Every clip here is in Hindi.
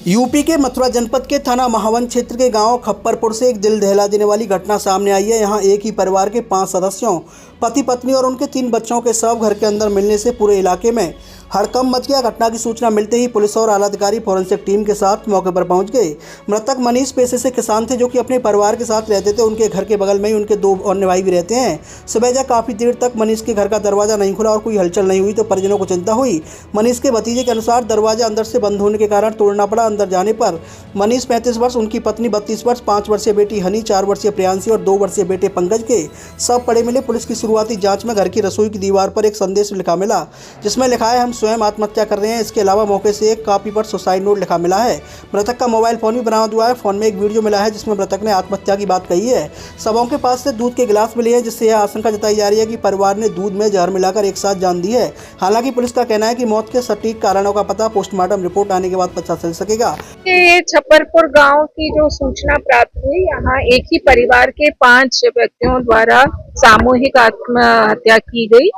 यूपी के मथुरा जनपद के थाना महावन क्षेत्र के गांव खप्परपुर से एक दिल दहला देने वाली घटना सामने आई है। यहां एक ही परिवार के 5 सदस्यों, पति पत्नी और उनके 3 बच्चों के शव घर के अंदर मिलने से पूरे इलाके में हड़कंप मच गया। घटना की सूचना मिलते ही पुलिस और आला अधिकारी फॉरेंसिक टीम के साथ मौके पर पहुंच गए। मृतक मनीष पेशे से किसान थे, जो कि अपने परिवार के साथ रहते थे। उनके घर के बगल में ही उनके 2 अन्य भाई भी रहते हैं। सुबह काफ़ी देर तक मनीष के घर का दरवाजा नहीं खुला और कोई हलचल नहीं हुई तो परिजनों को चिंता हुई। मनीष के भतीजे के अनुसार दरवाजा अंदर से बंद होने के कारण तोड़ना पड़ा। अंदर जाने पर मनीष 35 वर्ष, उनकी पत्नी 32 वर्ष, 5 वर्षीय बेटी हनी, 4 वर्षीय प्रियांशी और 2 वर्षीय बेटे पंकज के सब पड़े मिले। पुलिस की शुरुआती जांच में घर की रसोई की दीवार पर एक संदेश लिखा मिला, जिसमें लिखा है, हम स्वयं आत्महत्या कर रहे हैं। इसके अलावा मौके से एक कॉपी पर सुसाइड नोट लिखा मिला है। मृतक का मोबाइल फोन भी बरामद हुआ है। फोन में एक वीडियो मिला है जिसमें मृतक ने आत्महत्या की बात कही है। सबों के पास से दूध के गिलास मिले हैं, जिससे यह आशंका जताई जा रही है कि परिवार ने दूध में जहर मिलाकर एक साथ जान दी है। हालांकि पुलिस का कहना है कि मौत के सटीक कारणों का पता पोस्टमार्टम रिपोर्ट आने के बाद पता चल सकेगा। छप्परपुर गांव की जो सूचना प्राप्त हुई, यहाँ एक ही परिवार के 5 व्यक्तियों द्वारा सामूहिक आत्महत्या की गई।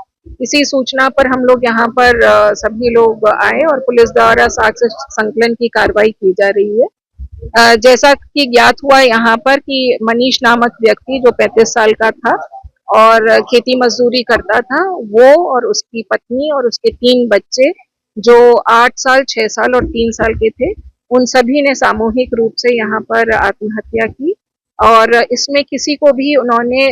इसी सूचना पर हम लोग यहाँ पर सभी लोग आए और पुलिस द्वारा साक्ष्य संकलन की कार्रवाई की जा रही है। जैसा कि ज्ञात हुआ यहाँ पर कि मनीष नामक व्यक्ति जो 35 साल का था और खेती मजदूरी करता था, वो और उसकी पत्नी और उसके 3 बच्चे जो 8 साल, 6 साल और 3 साल के थे, उन सभी ने सामूहिक रूप से यहाँ पर आत्महत्या की और इसमें किसी को भी उन्होंने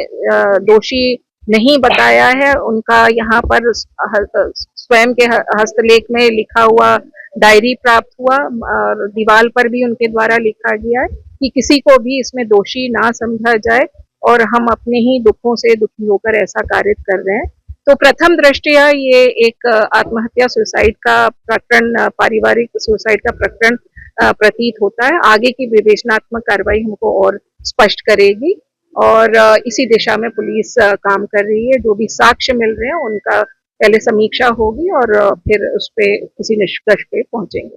दोषी नहीं बताया है। उनका यहाँ पर स्वयं के हस्तलेख में लिखा हुआ डायरी प्राप्त हुआ और दीवार पर भी उनके द्वारा लिखा गया है कि किसी को भी इसमें दोषी ना समझा जाए और हम अपने ही दुखों से दुखी होकर ऐसा कार्य कर रहे हैं। तो प्रथम दृष्टया ये एक आत्महत्या सुसाइड का प्रकरण, पारिवारिक सुसाइड का प्रकरण प्रतीत होता है। आगे की विवेचनात्मक कार्रवाई हमको और स्पष्ट करेगी और इसी दिशा में पुलिस काम कर रही है। जो भी साक्ष्य मिल रहे हैं उनका पहले समीक्षा होगी और फिर उस पे किसी निष्कर्ष पे पहुंचेंगे।